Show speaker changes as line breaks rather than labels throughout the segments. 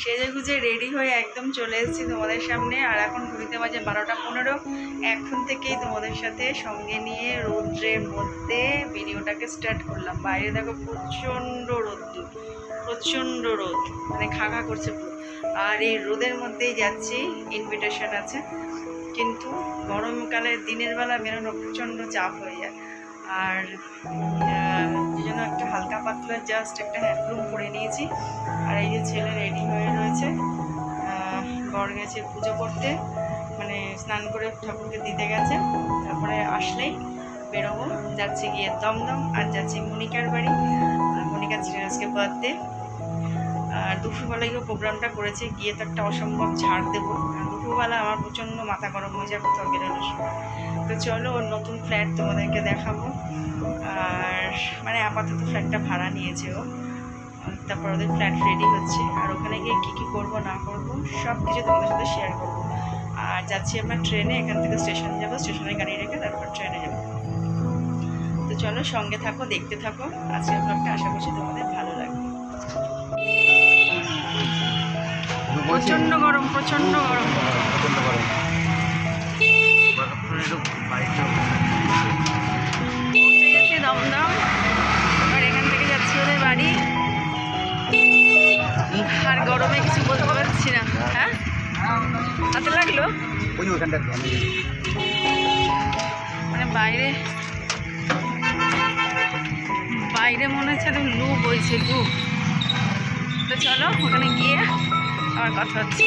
সেজে গুজে রেডি হয়ে একদম চলে এসেছি তোমাদের সামনে। আর এখন ঘুরিতে বাজে 12টা 15। এখন থেকেই তোমাদের সাথে সঙ্গে নিয়ে রৌদ্রের মধ্যে ভিডিওটাকে স্টার্ট করলাম। বাইরে দেখো প্রচণ্ড রোদ্দুর, প্রচণ্ড রোদ, মানে খা খা করছে পুরো। আর এই রোদের মধ্যেই যাচ্ছি, ইনভিটেশন আছে, কিন্তু গরমকালের দিনের বেলা বেরোনো প্রচণ্ড চাপ হয়ে যায়। আর এই জন্য একটা হালকা পাতলা জাস্ট একটা হ্যান্ডলুম পরে নিয়েছি। আর এই যে ছেলে রেডি হয়ে রয়েছে, বর গেছে পুজো করতে, মানে স্নান করে ঠাকুরকে দিতে গেছে। তারপরে আসলেই বেরোবো, যাচ্ছি গিয়ে দমদম, আর যাচ্ছি মনিকার বাড়ি। মনিকার ছেলের আজকে বার্থডে। আর দুপুরবেলা গিয়ে প্রোগ্রামটা করেছে, গিয়ে তো একটা অসম্ভব ঝাড় দেবো। দুপুরবেলা আমার প্রচণ্ড মাথা গরম হয়ে যায় কোথাও বেরোনোর সময়। তো চলো ওর নতুন ফ্ল্যাট তোমাদেরকে দেখাবো। আর মানে আপাতত ফ্ল্যাটটা ভাড়া নিয়েছে ও, তারপর ওদের ফ্ল্যাট রেডি হচ্ছে। আর ওখানে গিয়ে কী কী করবো না করবো সব কিছু তোমাদের সাথে শেয়ার করবো। আর যাচ্ছি আমরা ট্রেনে, এখান থেকে স্টেশনে যাবো, স্টেশনে গাড়ি রেখে তারপর ট্রেনে যাবো। তো চলো সঙ্গে থাকো, দেখতে থাকো। আজকের ব্লগটা আশা করছি তোমাদের ভালো লাগবে। প্রচণ্ড গরম, প্রচণ্ড গরম, প্রচণ্ড গরম। পৌঁছে গেছি দমদম। আর এখান থেকে যাচ্ছি ওদের বাড়ি। আর গরমে কিছু বলতে পারছি না। হ্যাঁ, হাতে লাগলো মানে বাইরে, বাইরে মনে হচ্ছে একদম লু বইছে, লু। তো চলো ওখানে গিয়ে আবার কথা হচ্ছে।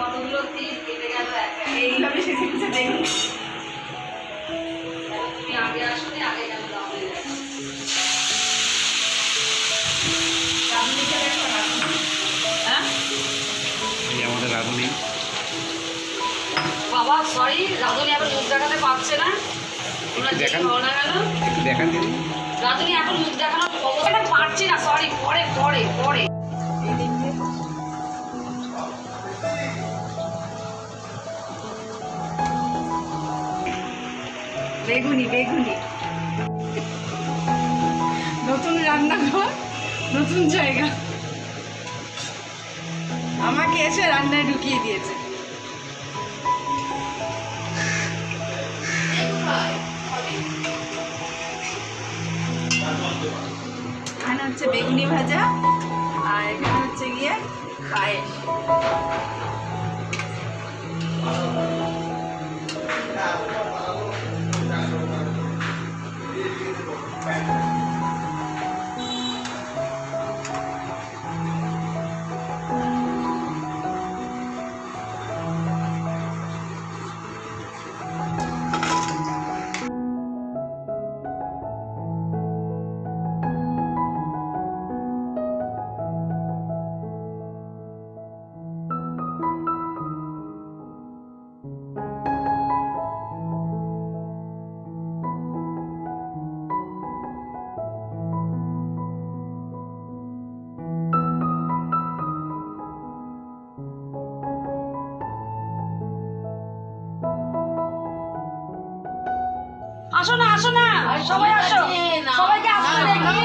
কতগুলো তীর কেটে গেল এইভাবে সেদিনটা দেখি। তুমি আগে আসলে আগে গেল আমাদের রাধুনি। বাবা সরি, রাধুনি এখন মুখ দেখাতে পারছে না। দেখান দিদি, রাধুনি এখন মুখ দেখানোর অবস্থাটা পারছি না। সরি, পরে পরে পরে বেগুনি, বেগুনি নতুন রান্নাঘর, নতুন জায়গা, আমাকে এসে রান্নায় ঢুকিয়ে দিয়েছে। এখানে হচ্ছে বেগুনি ভাজা, আর এখানে হচ্ছে গিয়ে পায়েস।
আসো না সবাই আসো, সবাইকে আসতে দেখি।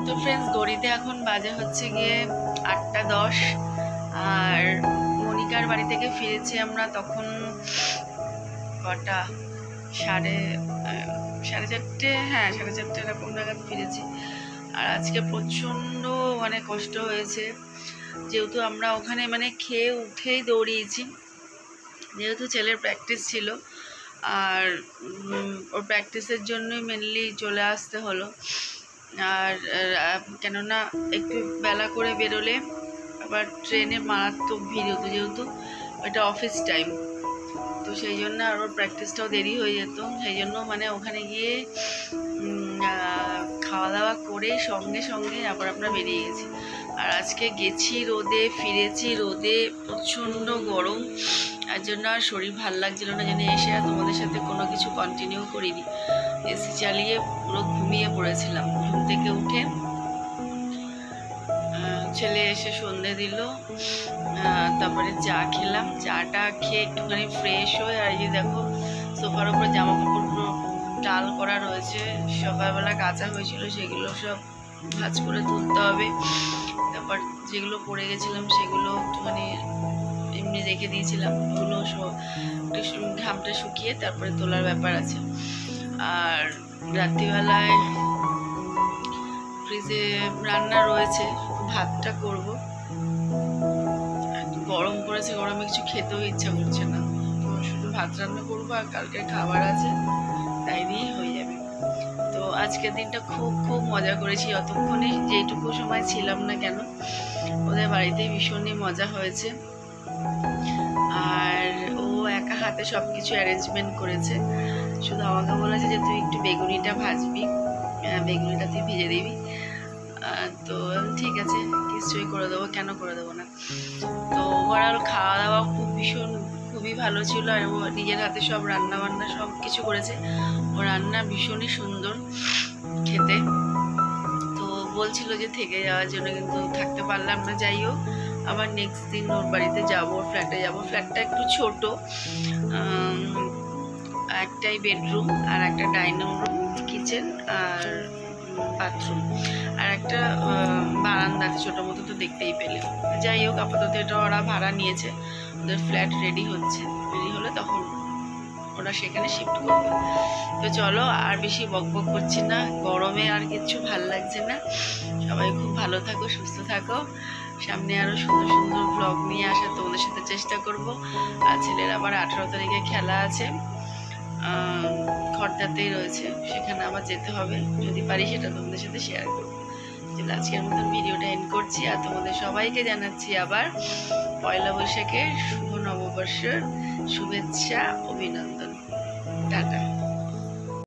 তো ফ্রেন্ডস, ঘড়িতে এখন বাজে হচ্ছে গিয়ে 8:10, আর মনিকার বাড়ি থেকে ফিরেছি আমরা তখন কটা, সাড়ে 4:30, হ্যাঁ 4:30 এরকম নাগাদ ফিরেছি। আর আজকে প্রচণ্ড মানে কষ্ট হয়েছে, যেহেতু আমরা ওখানে মানে খেয়ে উঠেই দৌড়িয়েছি, যেহেতু ছেলের প্র্যাকটিস ছিল, আর ওর প্র্যাকটিসের জন্যই মেনলি চলে আসতে হলো। আর কেননা একটু বেলা করে বেরোলে আবার ট্রেনে মারাত্মক ভিড় হতো, যেহেতু ওইটা অফিস টাইম, তো সেই জন্য আর ওর প্র্যাকটিসটাও দেরি হয়ে যেত। সেই জন্য মানে ওখানে গিয়ে খাওয়া দাওয়া করে সঙ্গে সঙ্গে আবার আমরা বেরিয়ে গেছি। আর আজকে গেছি রোদে, ফিরেছি রোদে, প্রচণ্ড গরম, তার জন্য আর শরীর ভাল লাগছিল না, যেন এসে আর তোমাদের সাথে কোনো কিছু কন্টিনিউ করিনি। এসি চালিয়ে পুরো ঘুমিয়ে পড়েছিলাম। ঘুম থেকে উঠে ছেলে এসে সন্ধে দিল, তারপরে চা খেলাম। চাটা খেয়ে একটুখানি ফ্রেশ হয়ে, আর এই যে দেখো সোফার উপরে জামা কাপড় পুরো টাল করা রয়েছে, সকালবেলা কাচা হয়েছিল, সেগুলো সব ভাঁজ করে তুলতে হবে। তারপর যেগুলো পরে গেছিলাম সেগুলো একটুখানি এমনি রেখে দিয়েছিলাম, ওগুলো একটু ঘামটা শুকিয়ে তারপরে তোলার ব্যাপার আছে। আর রাত্রিবেলায় ফ্রিজে রান্না রয়েছে, ভাতটা করব। গরম পড়েছে, গরমে কিছু খেতেও ইচ্ছা করছে না, তো শুধু ভাত রান্না করবো, আর কালকের খাবার আছে, তাই দিয়েই হয়ে যাবে। তো আজকের দিনটা খুব খুব মজা করেছি, অতক্ষণে যেটুকু সময় ছিলাম না কেন ওদের বাড়িতে ভীষণই মজা হয়েছে। আর ও একা হাতে সব কিছু অ্যারেঞ্জমেন্ট করেছে, শুধু আমাকে বলেছে যে তুই একটু বেগুনিটা ভাজবি, বেগুনিটা তুই ভেজে দিবি। তো ঠিক আছে, নিশ্চয়ই করে দেবো, কেন করে দেবো না। তো ওভারঅল খাওয়া দাওয়া খুবই ভালো ছিল, আর ও নিজের হাতে সব রান্না বান্না সব কিছু করেছে। ও রান্না ভীষণই সুন্দর খেতে। তো বলছিল যে থেকে যাওয়ার জন্য, কিন্তু থাকতে পারলাম না। যাই হোক, আবার নেক্সট দিন ওর বাড়িতে যাবো, ওর ফ্ল্যাটে যাবো। ফ্ল্যাটটা একটু ছোট, একটাই বেডরুম, আর একটা ডাইনিং রুম, কিচেন আর বাথরুম, আর একটা বারান্দাতে ছোটো মতো, তো দেখতেই পেলে। যাই হোক, আপাতত এটা ওরা ভাড়া নিয়েছে, ওদের ফ্ল্যাট রেডি হচ্ছে, রেডি হলে তখন ওরা সেখানে শিফট করবে। তো চলো, আর বেশি বকবক করছি না, গরমে আর কিচ্ছু ভাল লাগছে না। সবাই খুব ভালো থাকো, সুস্থ থাকো। সামনে আরও সুন্দর সুন্দর ব্লগ নিয়ে আসার তোমাদের সাথে চেষ্টা করব। আর ছেলের আবার 18 তারিখে খেলা আছে, খড়দাতেই রয়েছে, সেখানে আবার যেতে হবে। যদি পারি সেটা তোমাদের সাথে শেয়ার করবো। তাহলে আজকের মতন ভিডিওটা এন্ড করছি, আর তোমাদের সবাইকে জানাচ্ছি আবার পয়লা বৈশাখের শুভ নববর্ষের শুভেচ্ছা, অভিনন্দন। টাটা।